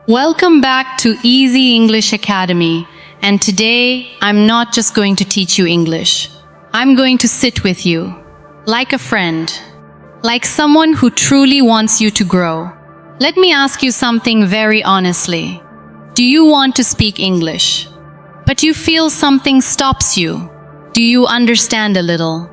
Welcome back to Easy English Academy, and today I'm not just going to teach you English. I'm going to sit with you, like a friend, like someone who truly wants you to grow. Let me ask you something very honestly. Do you want to speak English, but you feel something stops you? Do you understand a little,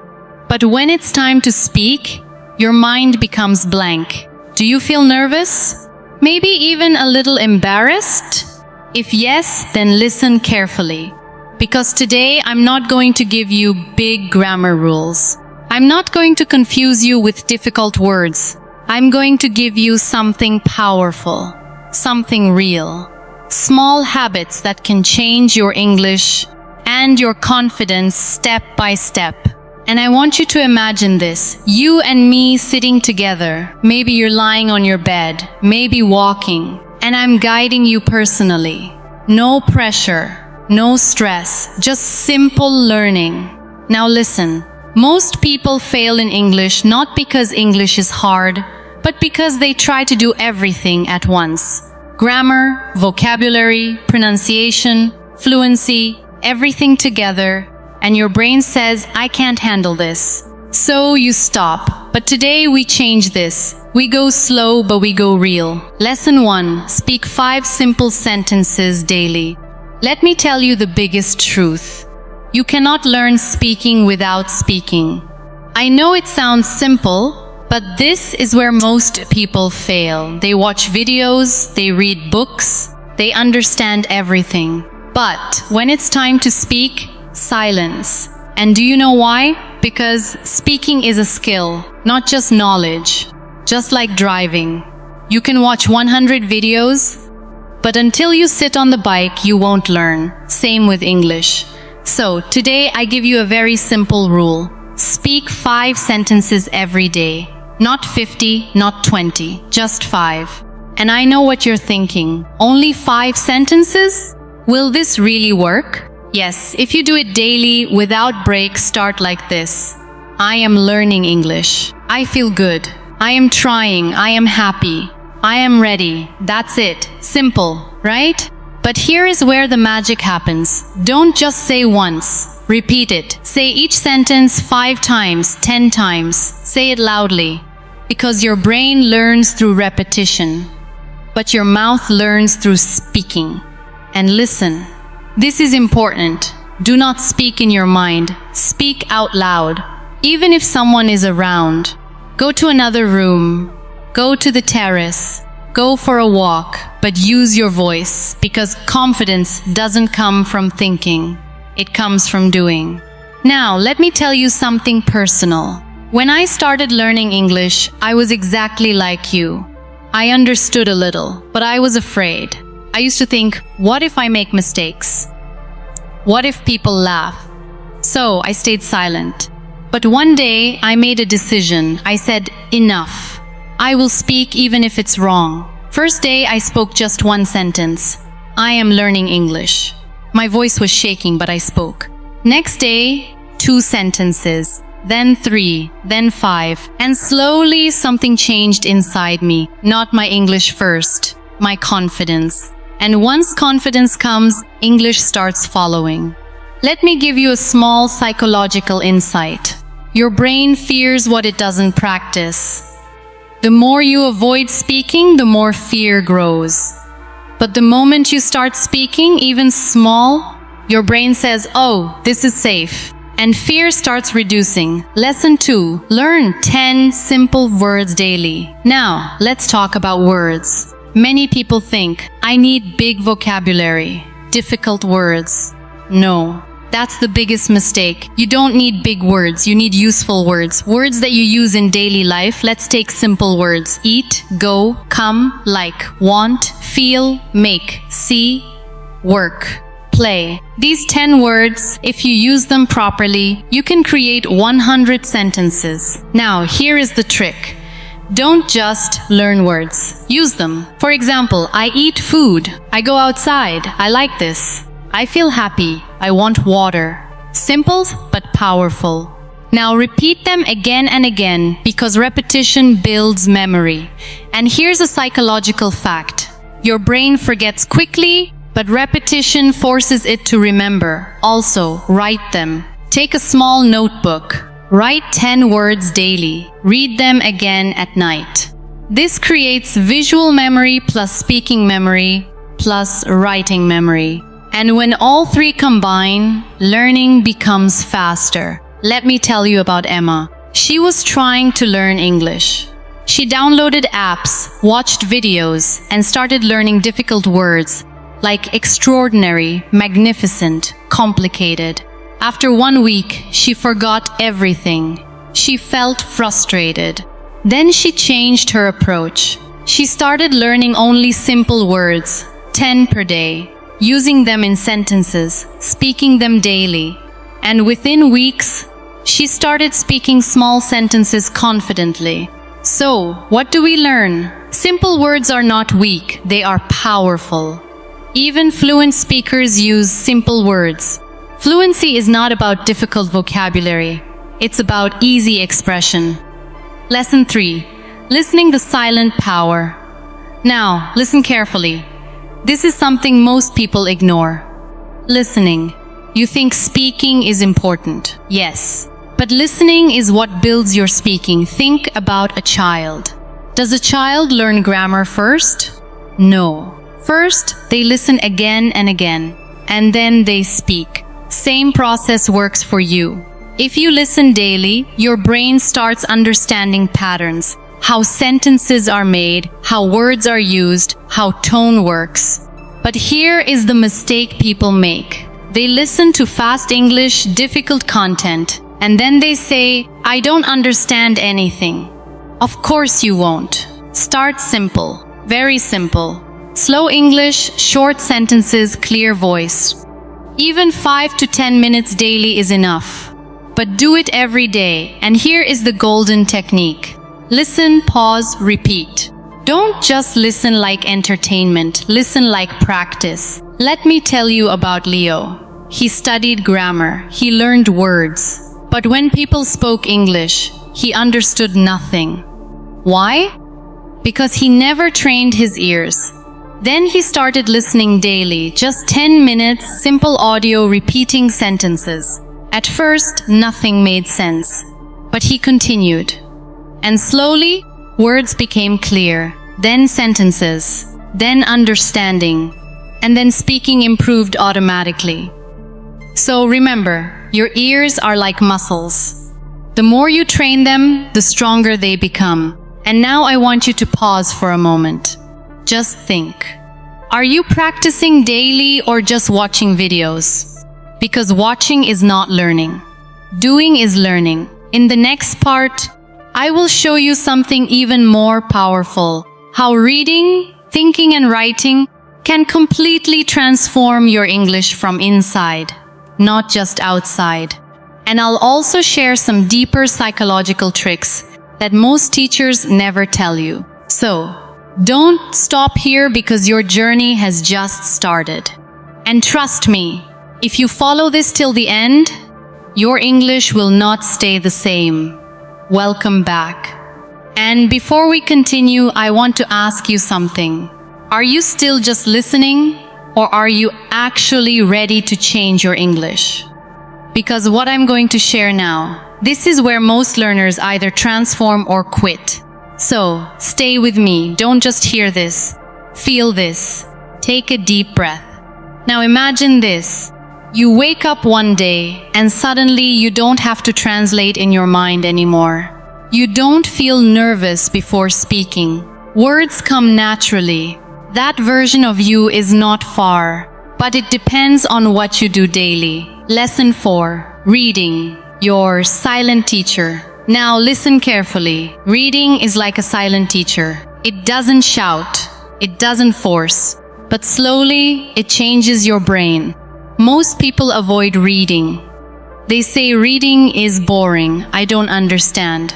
but when it's time to speak, your mind becomes blank? Do you feel nervous? Maybe even a little embarrassed? If yes, then listen carefully. Because today I'm not going to give you big grammar rules. I'm not going to confuse you with difficult words. I'm going to give you something powerful, something real. Small habits that can change your English and your confidence step by step. And I want you to imagine this, you and me sitting together. Maybe you're lying on your bed, maybe walking, and I'm guiding you personally. No pressure, no stress, just simple learning. Now listen, most people fail in English not because English is hard, but because they try to do everything at once. Grammar, vocabulary, pronunciation, fluency, everything together. And your brain says, I can't handle this. So you stop. But today we change this. We go slow, but we go real. Lesson 1. Speak 5 simple sentences daily. Let me tell you the biggest truth. You cannot learn speaking without speaking. I know it sounds simple, but this is where most people fail. They watch videos, they read books, they understand everything. But when it's time to speak, silence. And do you know why? Because speaking is a skill, not just knowledge. Just like driving. You can watch 100 videos, but until you sit on the bike, you won't learn. Same with English. So today I give you a very simple rule. Speak 5 sentences every day. Not 50, not 20, just 5. And I know what you're thinking. Only 5 sentences? Will this really work? Yes, if you do it daily, without break, start like this. I am learning English. I feel good. I am trying. I am happy. I am ready. That's it. Simple, right? But here is where the magic happens. Don't just say once. Repeat it. Say each sentence 5 times, 10 times. Say it loudly. Because your brain learns through repetition, but your mouth learns through speaking. And listen. This is important. Do not speak in your mind. Speak out loud. Even if someone is around. Go to another room. Go to the terrace. Go for a walk. But use your voice, because confidence doesn't come from thinking. It comes from doing. Now, let me tell you something personal. When I started learning English, I was exactly like you. I understood a little, but I was afraid. I used to think, what if I make mistakes? What if people laugh? So I stayed silent. But one day I made a decision. I said, enough. I will speak even if it's wrong. First day I spoke just 1 sentence. I am learning English. My voice was shaking, but I spoke. Next day, 2 sentences. Then 3, then 5. And slowly something changed inside me. Not my English first, my confidence. And once confidence comes, English starts following. Let me give you a small psychological insight. Your brain fears what it doesn't practice. The more you avoid speaking, the more fear grows. But the moment you start speaking, even small, your brain says, oh, this is safe. And fear starts reducing. Lesson 2. Learn 10 simple words daily. Now, let's talk about words. Many people think, I need big vocabulary, difficult words. No, that's the biggest mistake. You don't need big words, you need useful words. Words that you use in daily life. Let's take simple words. Eat, go, come, like, want, feel, make, see, work, play. These 10 words, if you use them properly, you can create 100 sentences. Now, here is the trick. Don't just learn words. Use them. For example, I eat food. I go outside. I like this. I feel happy. I want water. Simple but powerful. Now repeat them again and again because repetition builds memory. And here's a psychological fact. Your brain forgets quickly, but repetition forces it to remember. Also, write them. Take a small notebook. Write 10 words daily. Read them again at night. This creates visual memory plus speaking memory plus writing memory. And when all three combine, learning becomes faster. Let me tell you about Emma. She was trying to learn English. She downloaded apps, watched videos, and started learning difficult words like extraordinary, magnificent, complicated. After 1 week, she forgot everything. She felt frustrated. Then she changed her approach. She started learning only simple words, 10 per day, using them in sentences, speaking them daily. And within weeks, she started speaking small sentences confidently. So, what do we learn? Simple words are not weak, they are powerful. Even fluent speakers use simple words. Fluency is not about difficult vocabulary. It's about easy expression. Lesson 3. Listening the silent power. Now, listen carefully. This is something most people ignore. Listening. You think speaking is important. Yes. But listening is what builds your speaking. Think about a child. Does a child learn grammar first? No. First, they listen again and again, and then they speak. Same process works for you. If you listen daily, your brain starts understanding patterns, how sentences are made, how words are used, how tone works. But here is the mistake people make. They listen to fast English, difficult content, and then they say, I don't understand anything. Of course you won't. Start simple, very simple. Slow English, short sentences, clear voice. Even 5 to 10 minutes daily is enough. But do it every day, and here is the golden technique. Listen, pause, repeat. Don't just listen like entertainment, listen like practice. Let me tell you about Leo. He studied grammar, he learned words. But when people spoke English, he understood nothing. Why? Because he never trained his ears. Then he started listening daily, just 10 minutes, simple audio, repeating sentences. At first, nothing made sense. But he continued. And slowly, words became clear, then sentences, then understanding, and then speaking improved automatically. So remember, your ears are like muscles. The more you train them, the stronger they become. And now I want you to pause for a moment. Just think. Are you practicing daily or just watching videos? Because watching is not learning. Doing is learning. In the next part, I will show you something even more powerful. How reading, thinking and writing can completely transform your English from inside, not just outside. And I'll also share some deeper psychological tricks that most teachers never tell you. So, don't stop here because your journey has just started. And trust me, if you follow this till the end, your English will not stay the same. Welcome back. And before we continue, I want to ask you something. Are you still just listening, or are you actually ready to change your English? Because what I'm going to share now, this is where most learners either transform or quit. So, stay with me. Don't just hear this. Feel this. Take a deep breath. Now imagine this. You wake up one day and suddenly you don't have to translate in your mind anymore. You don't feel nervous before speaking. Words come naturally. That version of you is not far, but it depends on what you do daily. Lesson 4. Reading. Your silent teacher. Now listen carefully. Reading is like a silent teacher. It doesn't shout. It doesn't force. But slowly, it changes your brain. Most people avoid reading. They say reading is boring. I don't understand.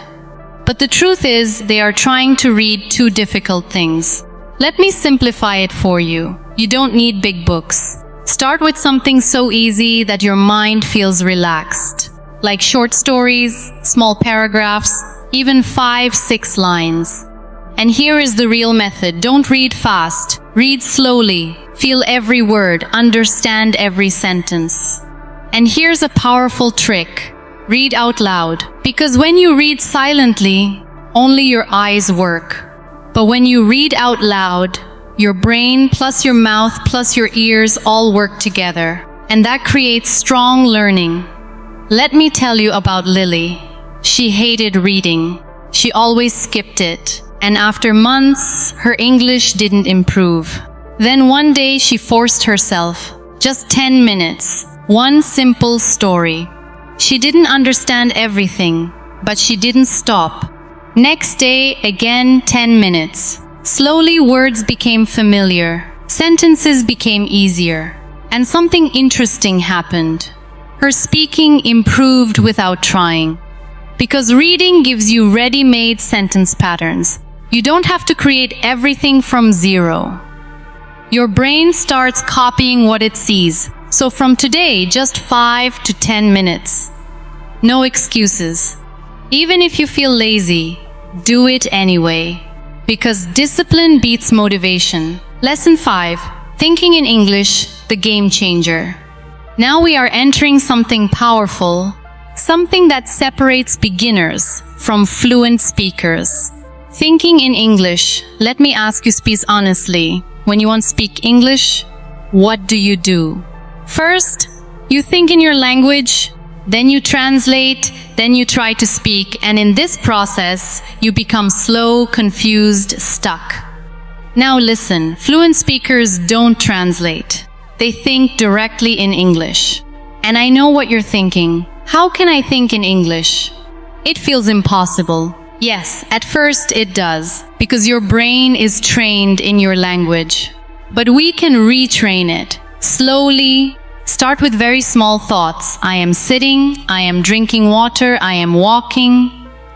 But the truth is, they are trying to read too difficult things. Let me simplify it for you. You don't need big books. Start with something so easy that your mind feels relaxed. Like short stories, small paragraphs, even 5-6 lines. And here is the real method. Don't read fast. Read slowly. Feel every word. Understand every sentence. And here's a powerful trick. Read out loud. Because when you read silently, only your eyes work. But when you read out loud, your brain plus your mouth plus your ears all work together. And that creates strong learning. Let me tell you about Lily. She hated reading. She always skipped it. And after months, her English didn't improve. Then one day she forced herself. Just 10 minutes. One simple story. She didn't understand everything, but she didn't stop. Next day, again 10 minutes. Slowly words became familiar. Sentences became easier. And something interesting happened. Her speaking improved without trying. Because reading gives you ready-made sentence patterns. You don't have to create everything from zero. Your brain starts copying what it sees. So from today, just 5 to 10 minutes. No excuses. Even if you feel lazy, do it anyway. Because discipline beats motivation. Lesson 5. Thinking in English, the game changer. Now we are entering something powerful, something that separates beginners from fluent speakers. Thinking in English. Let me ask you, speak honestly. When you want to speak English, what do you do? First, you think in your language, then you translate, then you try to speak, and in this process, you become slow, confused, stuck. Now listen, fluent speakers don't translate. They think directly in English. And I know what you're thinking. How can I think in English? It feels impossible. Yes, at first it does, because your brain is trained in your language. But we can retrain it. Slowly, start with very small thoughts. I am sitting, I am drinking water, I am walking.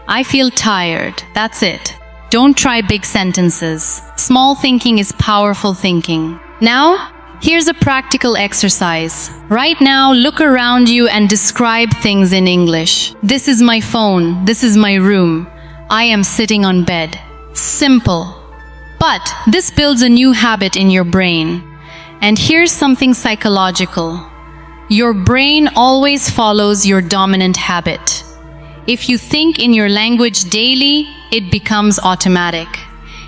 I feel tired. That's it. Don't try big sentences. Small thinking is powerful thinking. Now, here's a practical exercise. Right now, look around you and describe things in English. This is my phone. This is my room. I am sitting on bed. Simple. But this builds a new habit in your brain. And here's something psychological. Your brain always follows your dominant habit. If you think in your language daily, it becomes automatic.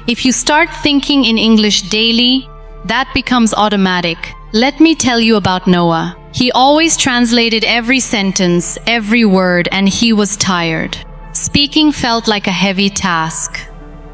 If you start thinking in English daily, that becomes automatic. Let me tell you about Noah. He always translated every sentence, every word, and he was tired. Speaking felt like a heavy task.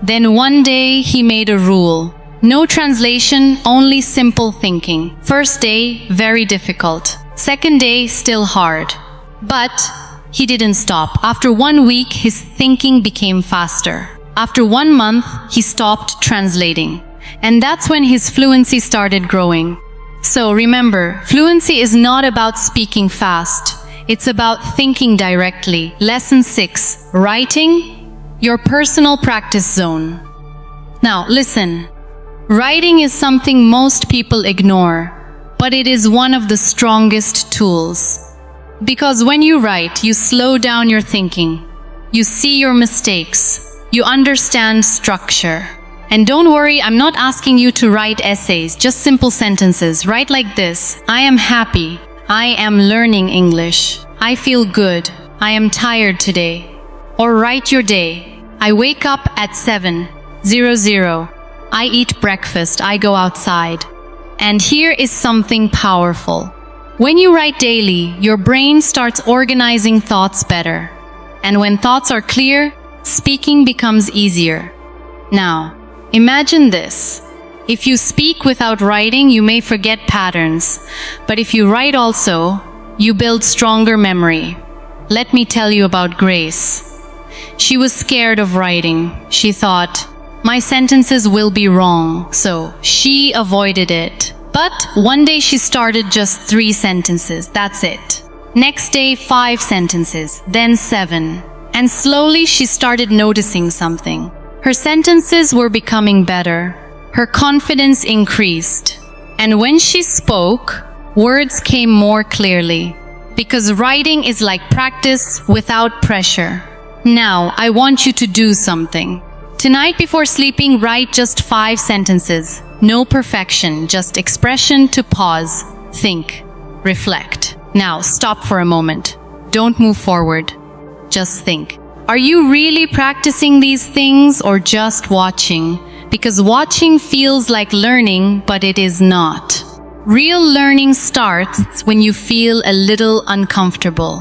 Then one day he made a rule. No translation, only simple thinking. First day, very difficult. Second day, still hard. But he didn't stop. After 1 week, his thinking became faster. After 1 month, he stopped translating. And that's when his fluency started growing. So remember, fluency is not about speaking fast. It's about thinking directly. Lesson 6. Writing, your personal practice zone. Now, listen. Writing is something most people ignore, but it is one of the strongest tools. Because when you write, you slow down your thinking. You see your mistakes. You understand structure. And don't worry, I'm not asking you to write essays, just simple sentences. Write like this. I am happy. I am learning English. I feel good. I am tired today. Or write your day. I wake up at 7:00. I eat breakfast. I go outside. And here is something powerful. When you write daily, your brain starts organizing thoughts better. And when thoughts are clear, speaking becomes easier. Now, imagine this. If you speak without writing, you may forget patterns. But if you write also, you build stronger memory. Let me tell you about Grace. She was scared of writing. She thought, my sentences will be wrong, so she avoided it. But one day she started just 3 sentences, that's it. Next day 5 sentences, then 7. And slowly she started noticing something. Her sentences were becoming better. Her confidence increased. And when she spoke, words came more clearly. Because writing is like practice without pressure. Now, I want you to do something. Tonight before sleeping, write just 5 sentences. No perfection, just expression to pause, think, reflect. Now, stop for a moment. Don't move forward. Just think. Are you really practicing these things or just watching? Because watching feels like learning, but it is not. Real learning starts when you feel a little uncomfortable.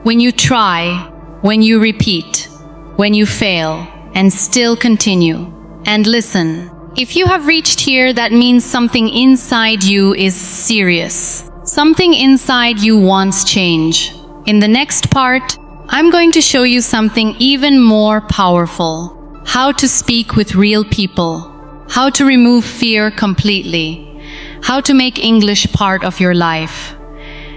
When you try, when you repeat, when you fail, and still continue. And listen, if you have reached here, that means something inside you is serious. Something inside you wants change. In the next part, I'm going to show you something even more powerful. How to speak with real people. How to remove fear completely. How to make English part of your life.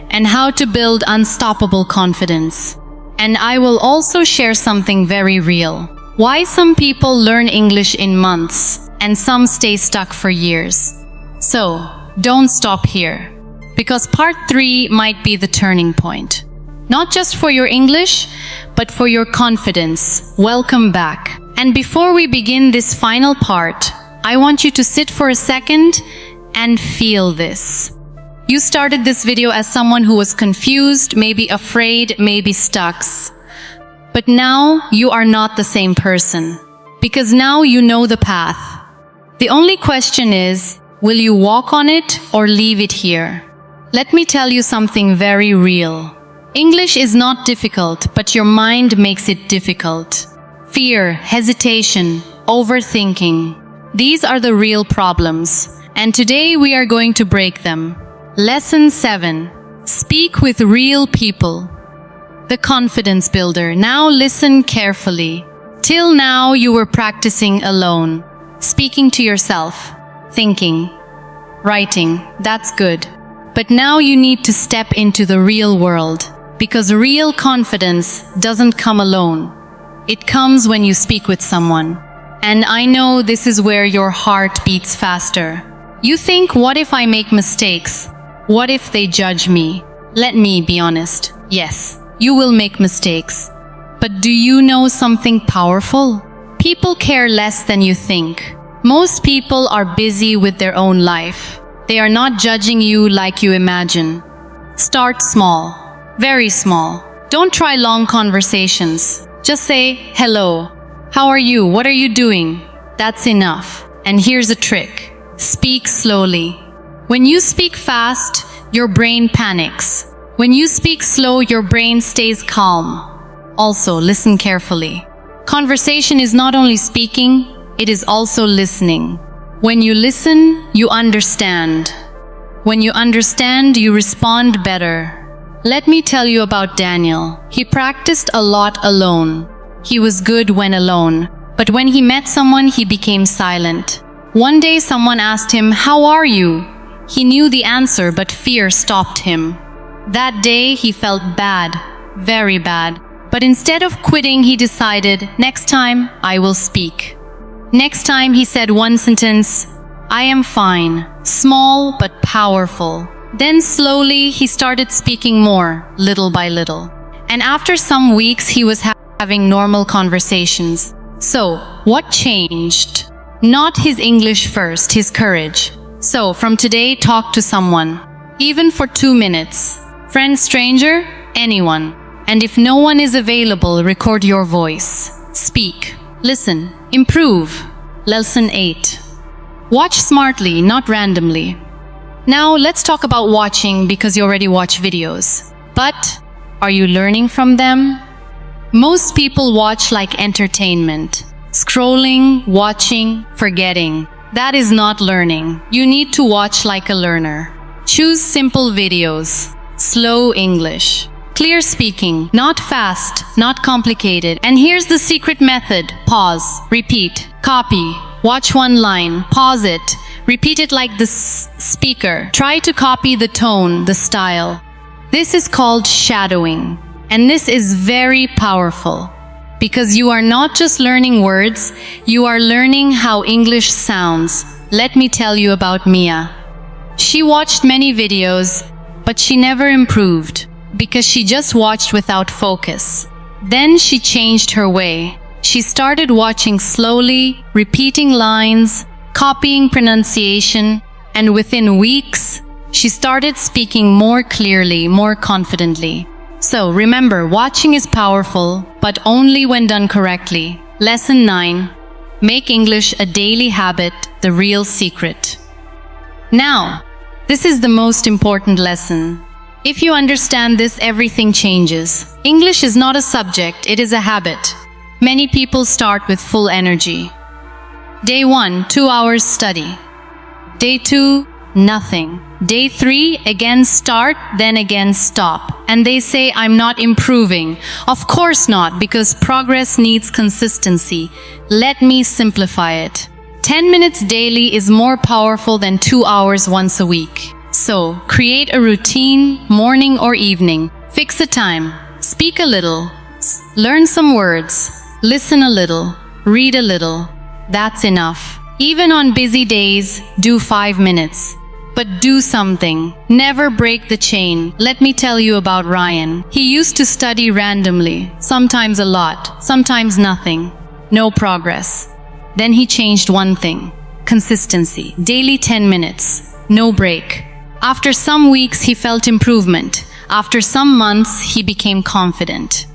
And how to build unstoppable confidence. And I will also share something very real. Why some people learn English in months and some stay stuck for years. So, don't stop here. Because part 3 might be the turning point. Not just for your English, but for your confidence. Welcome back. And before we begin this final part, I want you to sit for a second and feel this. You started this video as someone who was confused, maybe afraid, maybe stuck. But now you are not the same person. Because now you know the path. The only question is, will you walk on it or leave it here? Let me tell you something very real. English is not difficult, but your mind makes it difficult. Fear, hesitation, overthinking. These are the real problems. And today we are going to break them. Lesson 7. Speak with real people. The confidence builder. Now listen carefully. Till now you were practicing alone. Speaking to yourself. Thinking. Writing. That's good. But now you need to step into the real world. Because real confidence doesn't come alone. It comes when you speak with someone. And I know this is where your heart beats faster. You think, what if I make mistakes? What if they judge me? Let me be honest. Yes, you will make mistakes. But do you know something powerful? People care less than you think. Most people are busy with their own life. They are not judging you like you imagine. Start small. Very small. Don't try long conversations. Just say, hello. How are you? What are you doing? That's enough. And here's a trick. Speak slowly. When you speak fast, your brain panics. When you speak slow, your brain stays calm. Also, listen carefully. Conversation is not only speaking, it is also listening. When you listen, you understand. When you understand, you respond better. Let me tell you about Daniel. He practiced a lot alone. He was good when alone, but when he met someone, he became silent. One day someone asked him, "How are you?" He knew the answer, but fear stopped him. That day he felt bad, very bad. But instead of quitting, he decided, next time I will speak. Next time he said one sentence, "I am fine," small but powerful. Then slowly he started speaking more, little by little. And after some weeks he was having normal conversations. So, what changed? Not his English first, his courage. So, from today, talk to someone. Even for 2 minutes. Friend, stranger, anyone. And if no one is available, record your voice. Speak. Listen. Improve. Lesson 8. Watch smartly, not randomly. Now let's talk about watching, because you already watch videos. But are you learning from them? Most people watch like entertainment. Scrolling, watching, forgetting. That is not learning. You need to watch like a learner. Choose simple videos. Slow English. Clear speaking, not fast, not complicated. And here's the secret method. Pause, repeat, copy. Watch one line, pause it. Repeat it like the speaker. Try to copy the tone, the style. This is called shadowing. And this is very powerful. Because you are not just learning words, you are learning how English sounds. Let me tell you about Mia. She watched many videos, but she never improved. Because she just watched without focus. Then she changed her way. She started watching slowly, repeating lines, copying pronunciation, and within weeks, she started speaking more clearly, more confidently. So remember, watching is powerful, but only when done correctly. Lesson 9. Make English a daily habit, the real secret. Now, this is the most important lesson. If you understand this, everything changes. English is not a subject, it is a habit. Many people start with full energy. Day 1, 2 hours study. Day 2, nothing. Day 3, again start, then again stop. And they say, I'm not improving. Of course not, because progress needs consistency. Let me simplify it. 10 minutes daily is more powerful than 2 hours once a week. So, create a routine, morning or evening. Fix a time. Speak a little. Learn some words. Listen a little. Read a little. That's enough. Even on busy days, do 5 minutes. But do something. Never break the chain. Let me tell you about Ryan. He used to study randomly, sometimes a lot, sometimes nothing. No progress. Then he changed one thing. Consistency. Daily 10 minutes. No break. After some weeks, he felt improvement. After some months, he became confident.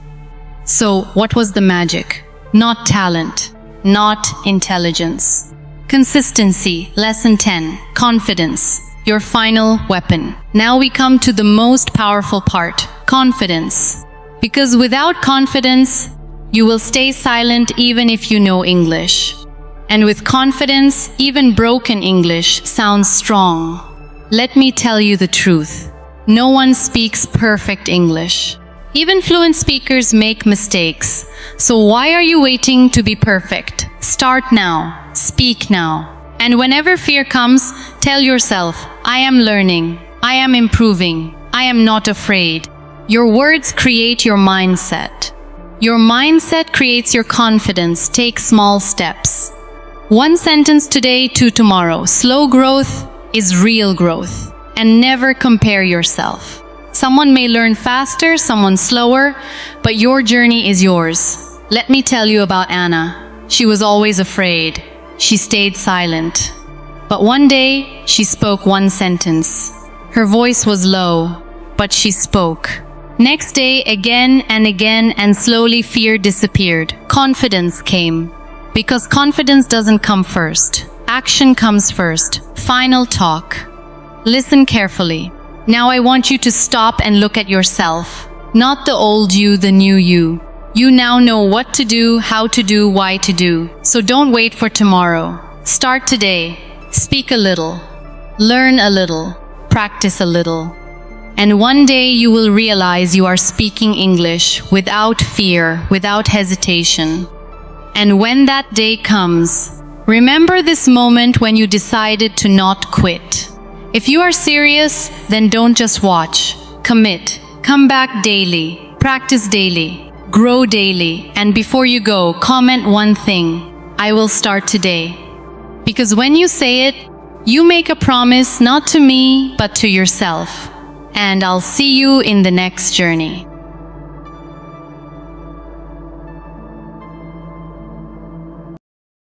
So, what was the magic? Not talent, not intelligence. Consistency. Lesson 10. Confidence. Your final weapon. Now we come to the most powerful part, confidence. Because without confidence, you will stay silent even if you know English. And with confidence, even broken English sounds strong. Let me tell you the truth. No one speaks perfect English. Even fluent speakers make mistakes. So why are you waiting to be perfect? Start now. Speak now. And whenever fear comes, tell yourself, I am learning. I am improving. I am not afraid. Your words create your mindset. Your mindset creates your confidence. Take small steps. 1 sentence today, 2 tomorrow. Slow growth is real growth. And never compare yourself. Someone may learn faster, someone slower, but your journey is yours. Let me tell you about Anna. She was always afraid. She stayed silent. But one day, she spoke 1 sentence. Her voice was low, but she spoke. Next day, again, and slowly fear disappeared. Confidence came. Because confidence doesn't come first. Action comes first. Final talk. Listen carefully. Now I want you to stop and look at yourself. Not the old you, the new you. You now know what to do, how to do, why to do. So don't wait for tomorrow. Start today. Speak a little. Learn a little. Practice a little. And one day you will realize you are speaking English without fear, without hesitation. And when that day comes, remember this moment when you decided to not quit. If you are serious, then don't just watch. Commit. Come back daily. Practice daily. Grow daily. And before you go, comment one thing. I will start today. Because when you say it, you make a promise not to me, but to yourself. And I'll see you in the next journey.